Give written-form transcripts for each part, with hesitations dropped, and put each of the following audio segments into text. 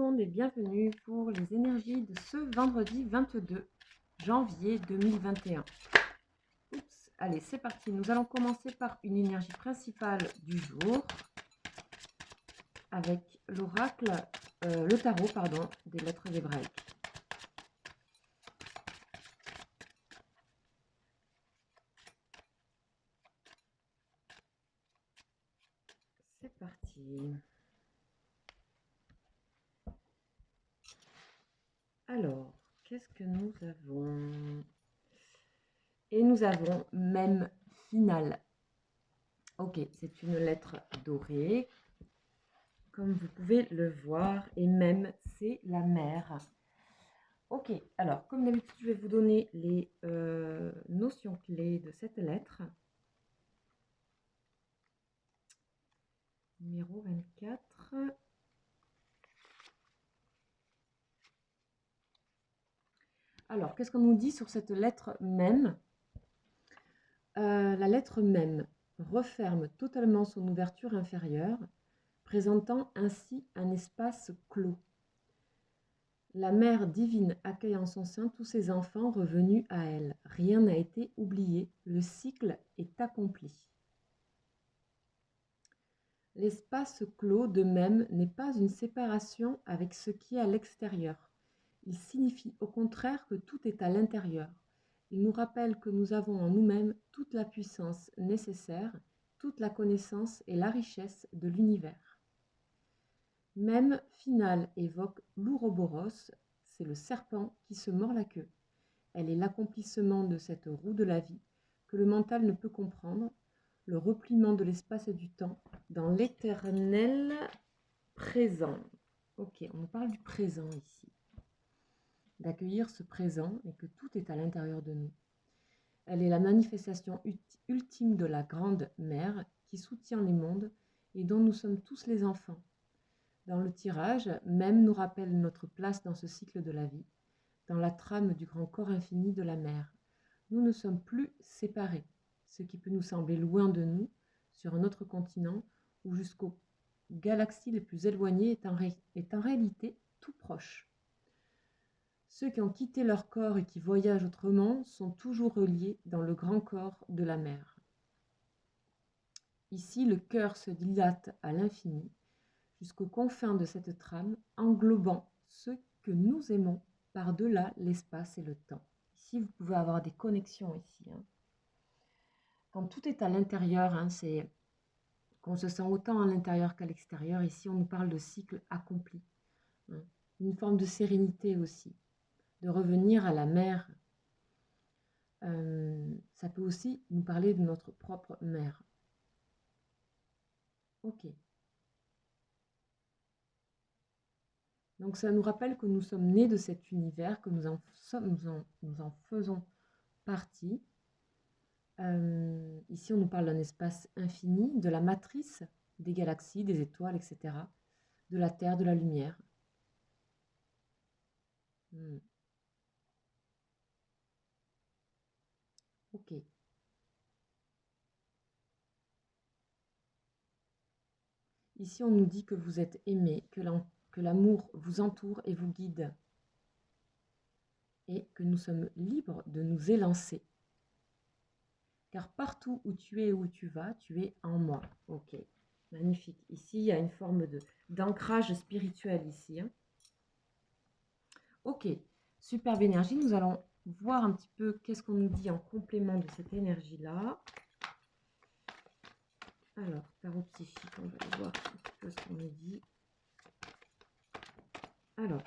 monde et bienvenue pour les énergies de ce vendredi 22 janvier 2021. Oups, allez, c'est parti. Nous allons commencer par une énergie principale du jour avec l'oracle, le tarot, pardon, des lettres hébraïques. C'est parti. Alors, qu'est-ce que nous avons? Et nous avons même finale. Ok, c'est une lettre dorée, comme vous pouvez le voir, et même c'est la mer. Ok, alors comme d'habitude, je vais vous donner les notions clés de cette lettre. Numéro 24. Alors, qu'est-ce qu'on nous dit sur cette lettre même? La lettre même referme totalement son ouverture inférieure, présentant ainsi un espace clos. La mère divine accueille en son sein tous ses enfants revenus à elle. Rien n'a été oublié, le cycle est accompli. L'espace clos de même n'est pas une séparation avec ce qui est à l'extérieur. Il signifie au contraire que tout est à l'intérieur. Il nous rappelle que nous avons en nous-mêmes toute la puissance nécessaire, toute la connaissance et la richesse de l'univers. Même finale évoque l'ouroboros, c'est le serpent qui se mord la queue. Elle est l'accomplissement de cette roue de la vie que le mental ne peut comprendre, le repliement de l'espace et du temps dans l'éternel présent. Ok, on nous parle du présent ici. D'accueillir ce présent et que tout est à l'intérieur de nous. Elle est la manifestation ultime de la grande mère qui soutient les mondes et dont nous sommes tous les enfants. Dans le tirage, même nous rappelle notre place dans ce cycle de la vie, dans la trame du grand corps infini de la mère. Nous ne sommes plus séparés, ce qui peut nous sembler loin de nous, sur un autre continent ou jusqu'aux galaxies les plus éloignées est en réalité tout proche. Ceux qui ont quitté leur corps et qui voyagent autrement sont toujours reliés dans le grand corps de la mère. Ici, le cœur se dilate à l'infini, jusqu'aux confins de cette trame, englobant ceux que nous aimons par-delà l'espace et le temps. Ici, vous pouvez avoir des connexions ici. Quand tout est à l'intérieur, c'est qu'on se sent autant à l'intérieur qu'à l'extérieur. Ici, on nous parle de cycle accompli. Une forme de sérénité aussi, de revenir à la mer. Ça peut aussi nous parler de notre propre mère. Ok. Donc ça nous rappelle que nous sommes nés de cet univers, que nous en faisons partie. Ici, on nous parle d'un espace infini, de la matrice des galaxies, des étoiles, etc. De la Terre, de la lumière. Ok. Ici, on nous dit que vous êtes aimé, que l'amour vous entoure et vous guide. Et que nous sommes libres de nous élancer. Car partout où tu es et où tu vas, tu es en moi. Ok, magnifique. Ici, il y a une forme d'ancrage spirituel ici. Ok, superbe énergie. Nous allons voir un petit peu qu'est-ce qu'on nous dit en complément de cette énergie-là. Alors, tarot psychique, on va aller voir un petit peu ce qu'on nous dit. Alors,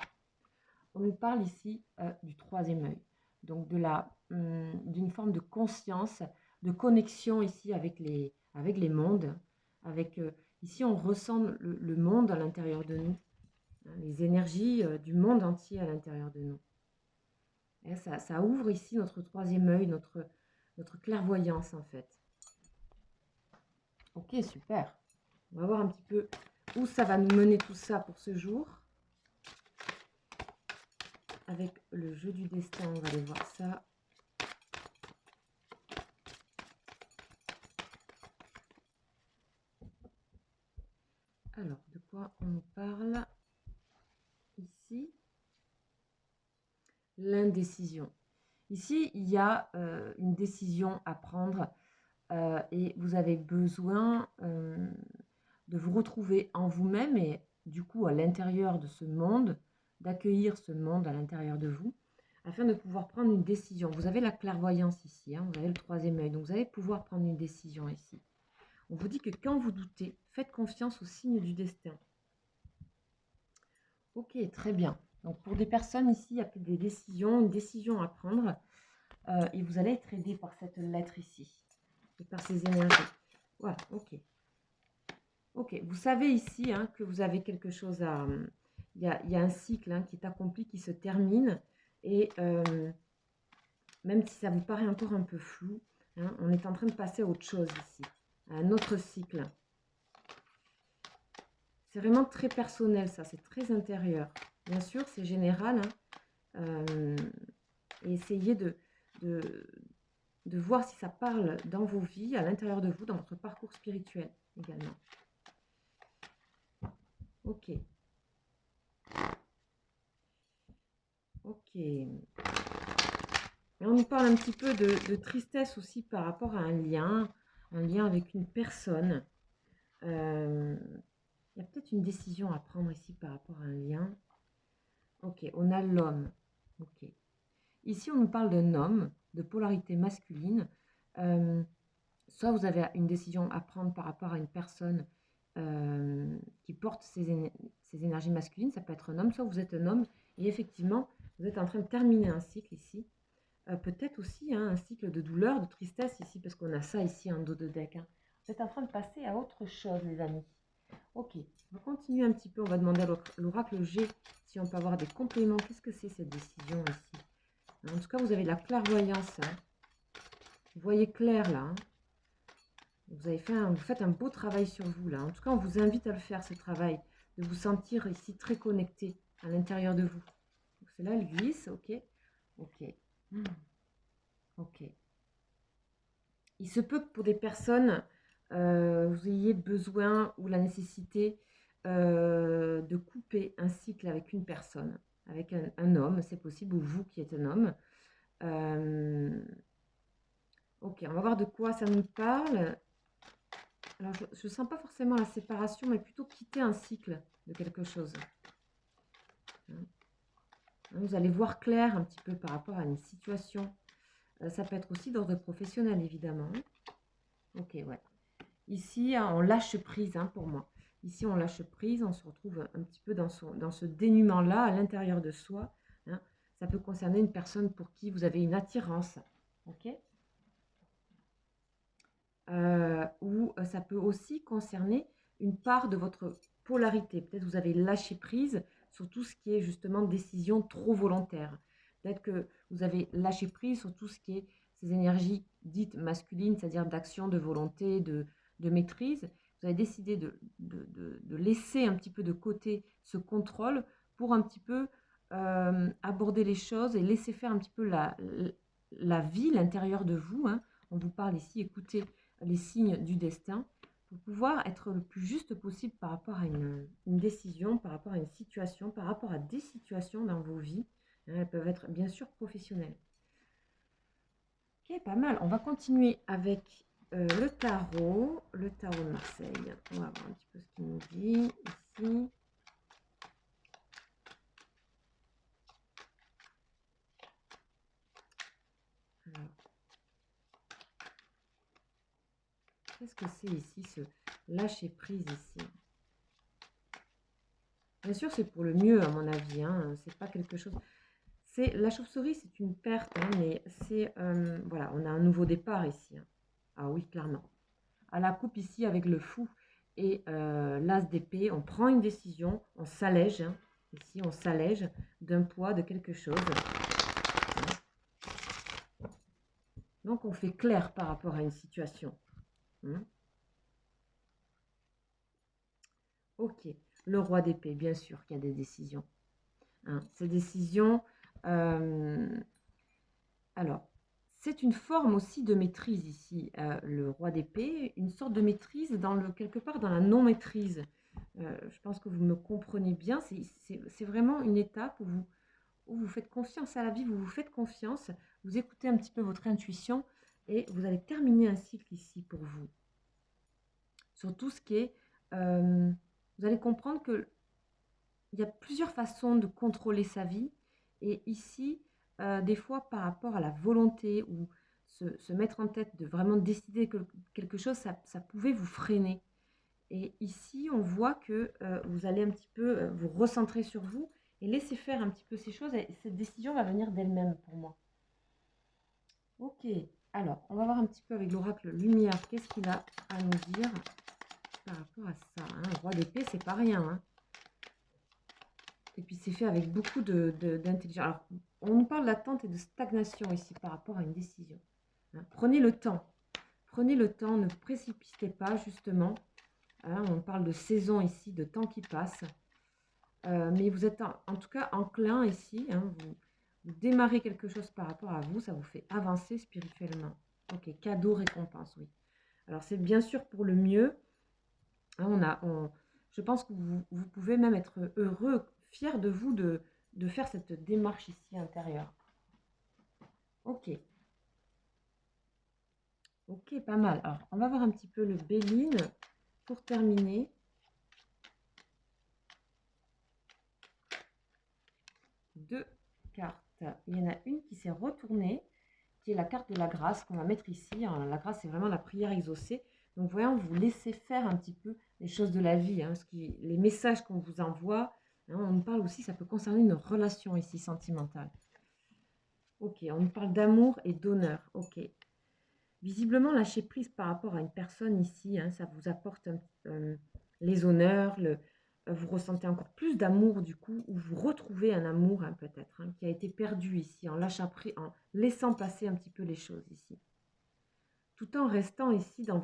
on nous parle ici du troisième œil. Donc, d'une forme de conscience, de connexion ici avec les mondes. Ici, on ressent le monde à l'intérieur de nous. Les énergies du monde entier à l'intérieur de nous. Et ça ouvre ici notre troisième œil, notre clairvoyance en fait. Ok, super. On va voir un petit peu où ça va nous mener tout ça pour ce jour. Avec le jeu du destin, on va aller voir ça. Alors, de quoi on nous parle ici. L'indécision. Ici, il y a une décision à prendre et vous avez besoin de vous retrouver en vous-même et du coup à l'intérieur de ce monde, d'accueillir ce monde à l'intérieur de vous, afin de pouvoir prendre une décision. Vous avez la clairvoyance ici, hein, vous avez le troisième œil, donc vous allez pouvoir prendre une décision ici. On vous dit que quand vous doutez, faites confiance au signe du destin. Ok, très bien. Donc pour des personnes ici, il y a peut-être des décisions, une décision à prendre. Et vous allez être aidé par cette lettre ici. Et par ces énergies. Voilà, ok. Ok, vous savez ici hein, que vous avez quelque chose à... Il y a un cycle hein, qui est accompli, qui se termine. Et même si ça vous paraît encore un peu flou, hein, on est en train de passer à autre chose ici. À un autre cycle. C'est vraiment très personnel ça, c'est très intérieur. Bien sûr, c'est général. Hein, et essayez de voir si ça parle dans vos vies, à l'intérieur de vous, dans votre parcours spirituel également. Ok. Ok. Et on nous parle un petit peu de tristesse aussi par rapport à un lien avec une personne. Il y a peut-être une décision à prendre ici par rapport à un lien. Ok, on a l'homme. Ok. Ici, on nous parle d'un homme de polarité masculine. Soit vous avez une décision à prendre par rapport à une personne qui porte ses énergies masculines, ça peut être un homme, soit vous êtes un homme et effectivement, vous êtes en train de terminer un cycle ici. Peut-être aussi hein, un cycle de douleur, de tristesse ici, parce qu'on a ça ici en dos de deck. Hein. Vous êtes en train de passer à autre chose, les amis. Ok, on va continuer un petit peu, on va demander à l'oracle G si on peut avoir des compléments. Qu'est-ce que c'est cette décision ici? En tout cas, vous avez de la clairvoyance. Hein. Vous voyez clair là. Hein. Vous faites un beau travail sur vous là. En tout cas, on vous invite à le faire, ce travail, de vous sentir ici très connecté à l'intérieur de vous. C'est là, elle glisse, ok. Ok. Ok. Il se peut que pour des personnes, vous ayez besoin ou la nécessité de couper un cycle avec une personne, avec un homme, c'est possible, ou vous qui êtes un homme. Ok, on va voir de quoi ça nous parle. Alors, je ne sens pas forcément la séparation, mais plutôt quitter un cycle de quelque chose. Vous allez voir clair un petit peu par rapport à une situation. Ça peut être aussi d'ordre professionnel, évidemment. Ok, ouais. Ici, on lâche prise hein, pour moi. Ici, on lâche prise, on se retrouve un petit peu dans ce dénuement-là, à l'intérieur de soi. Hein. Ça peut concerner une personne pour qui vous avez une attirance. Ok. Ou ça peut aussi concerner une part de votre polarité. Peut-être vous avez lâché prise sur tout ce qui est justement décision trop volontaire. Peut-être que vous avez lâché prise sur tout ce qui est ces énergies dites masculines, c'est-à-dire d'action, de volonté, de maîtrise. Vous avez décidé de laisser un petit peu de côté ce contrôle pour un petit peu aborder les choses et laisser faire un petit peu la vie, l'intérieur de vous. Hein. On vous parle ici, écoutez les signes du destin pour pouvoir être le plus juste possible par rapport à une décision, par rapport à une situation, par rapport à des situations dans vos vies. Elles peuvent être bien sûr professionnelles. Ok, pas mal. On va continuer avec le tarot de Marseille. On va voir un petit peu ce qu'il nous dit ici. Alors, qu'est-ce que c'est ici, ce lâcher prise ici? Bien sûr, c'est pour le mieux, à mon avis. Hein. C'est pas quelque chose... La chauve-souris, c'est une perte, hein, mais c'est... voilà, on a un nouveau départ ici. Hein. Ah oui, clairement. À la coupe ici, avec le fou et l'as d'épée, on prend une décision, on s'allège. Hein. Ici, on s'allège d'un poids, de quelque chose. Donc, on fait clair par rapport à une situation. Hein. Ok. Le roi d'épée, bien sûr qu'il y a des décisions. Hein. Ces décisions... alors, c'est une forme aussi de maîtrise ici, le roi d'épée, une sorte de maîtrise quelque part dans la non-maîtrise. Je pense que vous me comprenez bien. C'est vraiment une étape où vous faites confiance à la vie, vous vous faites confiance, vous écoutez un petit peu votre intuition et vous allez terminer un cycle ici pour vous. Sur tout ce qui est... vous allez comprendre que il y a plusieurs façons de contrôler sa vie. Et ici, des fois, par rapport à la volonté ou se mettre en tête de vraiment décider quelque chose, ça pouvait vous freiner. Et ici, on voit que vous allez un petit peu vous recentrer sur vous et laisser faire un petit peu ces choses. Et cette décision va venir d'elle-même pour moi. Ok, alors, on va voir un petit peu avec l'oracle lumière, qu'est-ce qu'il a à nous dire par rapport à ça. Hein. Le roi d'épée, c'est pas rien. Hein. Et puis c'est fait avec beaucoup d'intelligence. Alors, on nous parle d'attente et de stagnation ici par rapport à une décision. Hein. Prenez le temps. Prenez le temps, ne précipitez pas justement. Hein, on parle de saison ici, de temps qui passe. Mais vous êtes en tout cas enclin ici. Hein, vous démarrez quelque chose par rapport à vous, ça vous fait avancer spirituellement. Ok, cadeau, récompense, oui. Alors c'est bien sûr pour le mieux. Hein, je pense que vous pouvez même être heureux, fier de vous de faire cette démarche ici intérieure. Ok. Ok, pas mal. Alors, on va voir un petit peu le Béline pour terminer. Deux cartes. Il y en a une qui s'est retournée, qui est la carte de la grâce qu'on va mettre ici. La grâce, c'est vraiment la prière exaucée. Donc, voyons, vous laissez faire un petit peu les choses de la vie, hein, les messages qu'on vous envoie. Hein, on nous parle aussi, ça peut concerner une relation ici sentimentale. Ok, on nous parle d'amour et d'honneur. Ok. Visiblement, lâcher prise par rapport à une personne ici, hein, ça vous apporte les honneurs, vous ressentez encore plus d'amour du coup, ou vous retrouvez un amour hein, peut-être, hein, qui a été perdu ici, en lâchant prise, en laissant passer un petit peu les choses ici. Tout en restant ici dans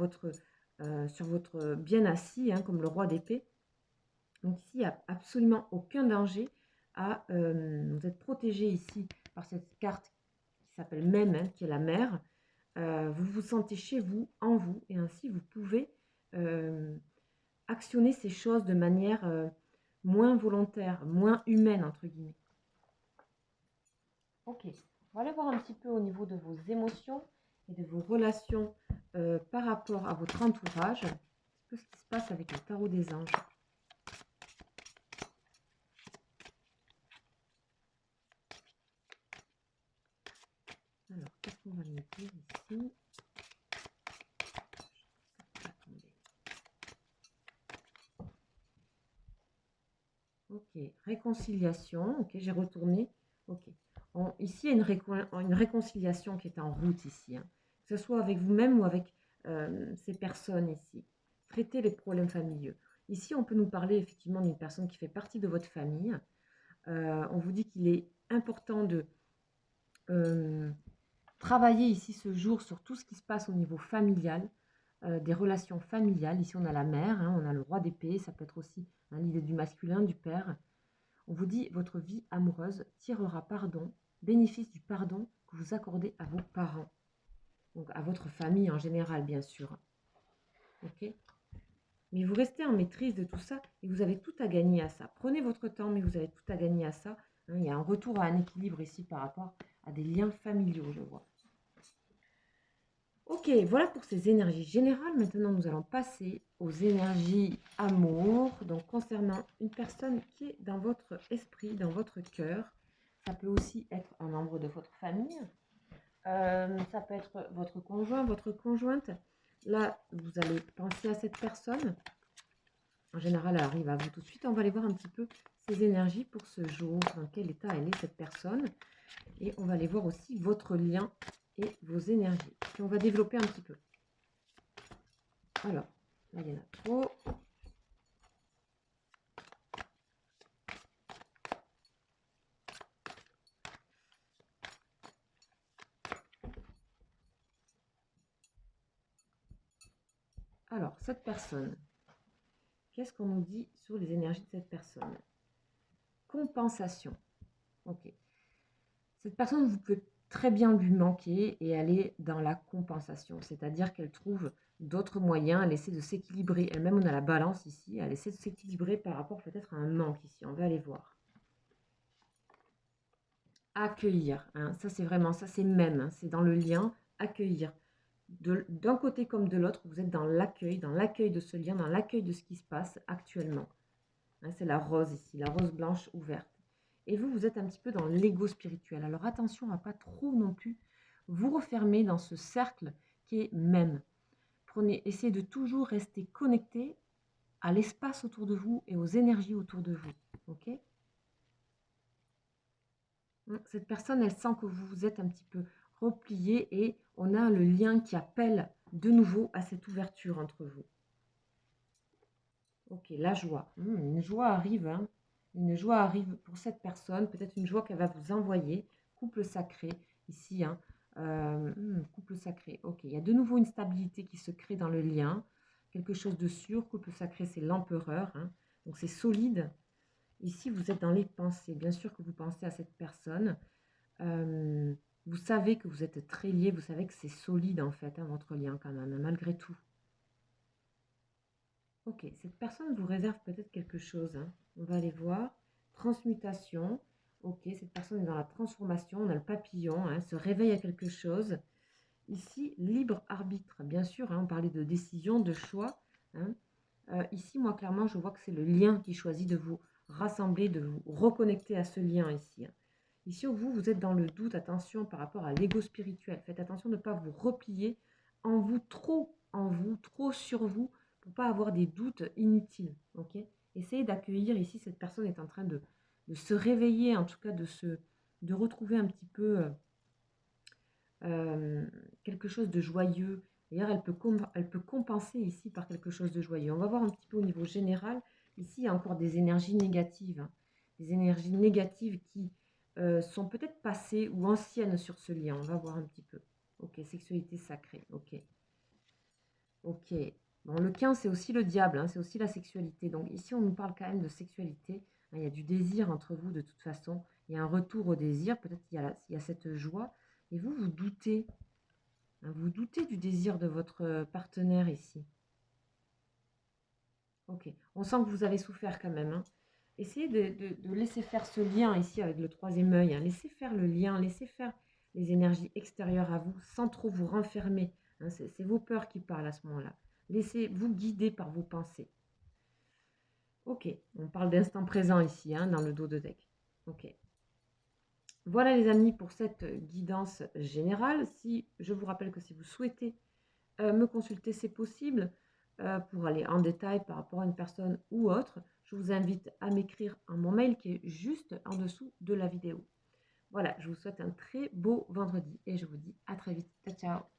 sur votre bien assis, hein, comme le roi d'épée. Donc ici, il n'y a absolument aucun danger. Vous êtes protégé ici par cette carte qui s'appelle Même, hein, qui est la mer. Vous vous sentez chez vous, en vous, et ainsi vous pouvez actionner ces choses de manière moins volontaire, moins humaine, entre guillemets. Ok, on va aller voir un petit peu au niveau de vos émotions et de vos relations par rapport à votre entourage. Un petit peu ce qui se passe avec le tarot des anges. Alors, qu'est-ce qu'on va me dire ici? Ok, réconciliation. Ok, j'ai retourné. Ok. Ici, il y a une réconciliation qui est en route ici. Hein. Que ce soit avec vous-même ou avec ces personnes ici. Traitez les problèmes familiaux. Ici, on peut nous parler effectivement d'une personne qui fait partie de votre famille. On vous dit qu'il est important de travailler ici ce jour sur tout ce qui se passe au niveau familial, des relations familiales. Ici, on a la mère, hein, on a le roi d'épée, ça peut être aussi l'idée du masculin, du père. On vous dit, votre vie amoureuse tirera pardon, bénéfice du pardon que vous accordez à vos parents. Donc à votre famille en général, bien sûr. Ok ? Mais vous restez en maîtrise de tout ça et vous avez tout à gagner à ça. Prenez votre temps, mais vous avez tout à gagner à ça. Hein, il y a un retour à un équilibre ici par rapport à des liens familiaux, je vois. Ok, voilà pour ces énergies générales. Maintenant, nous allons passer aux énergies amour. Donc, concernant une personne qui est dans votre esprit, dans votre cœur. Ça peut aussi être un membre de votre famille. Ça peut être votre conjoint, votre conjointe. Là, vous allez penser à cette personne. En général, elle arrive à vous tout de suite. On va aller voir un petit peu ses énergies pour ce jour. Dans quel état elle est, cette personne. Et on va aller voir aussi votre lien et vos énergies. Et on va développer un petit peu. Alors, là, il y en a trop. Alors, cette personne, qu'est-ce qu'on nous dit sur les énergies de cette personne? Compensation. Ok. Cette personne, vous pouvez très bien lui manquer et aller dans la compensation. C'est-à-dire qu'elle trouve d'autres moyens. Elle essaie de s'équilibrer. Elle-même, on a la balance ici. Elle essaie de s'équilibrer par rapport peut-être à un manque ici. On va aller voir. Accueillir, hein, ça c'est vraiment, ça c'est même, hein, c'est dans le lien, accueillir. D'un côté comme de l'autre, vous êtes dans l'accueil de ce lien, dans l'accueil de ce qui se passe actuellement. Hein, c'est la rose ici, la rose blanche ouverte. Et vous, vous êtes un petit peu dans l'ego spirituel. Alors attention à pas trop non plus vous refermer dans ce cercle qui est même. Essayez de toujours rester connecté à l'espace autour de vous et aux énergies autour de vous. Ok ? Cette personne, elle sent que vous vous êtes un petit peu replié et on a le lien qui appelle de nouveau à cette ouverture entre vous. Ok, la joie. Une joie arrive, hein. Une joie arrive pour cette personne, peut-être une joie qu'elle va vous envoyer. Couple sacré, ici, hein. Couple sacré, ok. Il y a de nouveau une stabilité qui se crée dans le lien. Quelque chose de sûr. Couple sacré, c'est l'empereur, hein. Donc c'est solide. Ici, vous êtes dans les pensées. Bien sûr que vous pensez à cette personne. Vous savez que vous êtes très liés, vous savez que c'est solide en fait, hein, votre lien quand même, malgré tout. Ok, cette personne vous réserve peut-être quelque chose, hein. On va aller voir. Transmutation. Ok, cette personne est dans la transformation, on a le papillon, hein, se réveille à quelque chose. Ici, libre arbitre, bien sûr, hein, on parlait de décision, de choix. Hein. Ici, moi, clairement, je vois que c'est le lien qui choisit de vous rassembler, de vous reconnecter à ce lien ici. Hein. Ici, vous, vous êtes dans le doute, attention par rapport à l'ego spirituel. Faites attention de ne pas vous replier en vous, trop sur vous, pour ne pas avoir des doutes inutiles. Okay, essayez d'accueillir ici, cette personne est en train de se réveiller, en tout cas de retrouver un petit peu quelque chose de joyeux. D'ailleurs, elle peut compenser ici par quelque chose de joyeux. On va voir un petit peu au niveau général. Ici, il y a encore des énergies négatives. Hein. Des énergies négatives qui sont peut-être passées ou anciennes sur ce lien. On va voir un petit peu. Ok, sexualité sacrée. Ok. Ok. Bon, le 15, c'est aussi le diable. Hein, c'est aussi la sexualité. Donc ici, on nous parle quand même de sexualité. Hein, il y a du désir entre vous de toute façon. Il y a un retour au désir. Peut-être qu'il y a cette joie. Et vous, vous doutez. Vous doutez du désir de votre partenaire ici. Ok, on sent que vous avez souffert quand même. Hein. Essayez de laisser faire ce lien ici avec le troisième œil. Hein. Laissez faire le lien, laissez faire les énergies extérieures à vous sans trop vous renfermer. Hein. C'est vos peurs qui parlent à ce moment-là. Laissez-vous guider par vos pensées. Ok, on parle d'instant présent ici, hein, dans le dos de deck. Ok. Voilà les amis pour cette guidance générale. Je vous rappelle que si vous souhaitez me consulter, c'est possible. Pour aller en détail par rapport à une personne ou autre, je vous invite à m'écrire à mon mail qui est juste en dessous de la vidéo. Voilà, je vous souhaite un très beau vendredi et je vous dis à très vite. Ciao, ciao.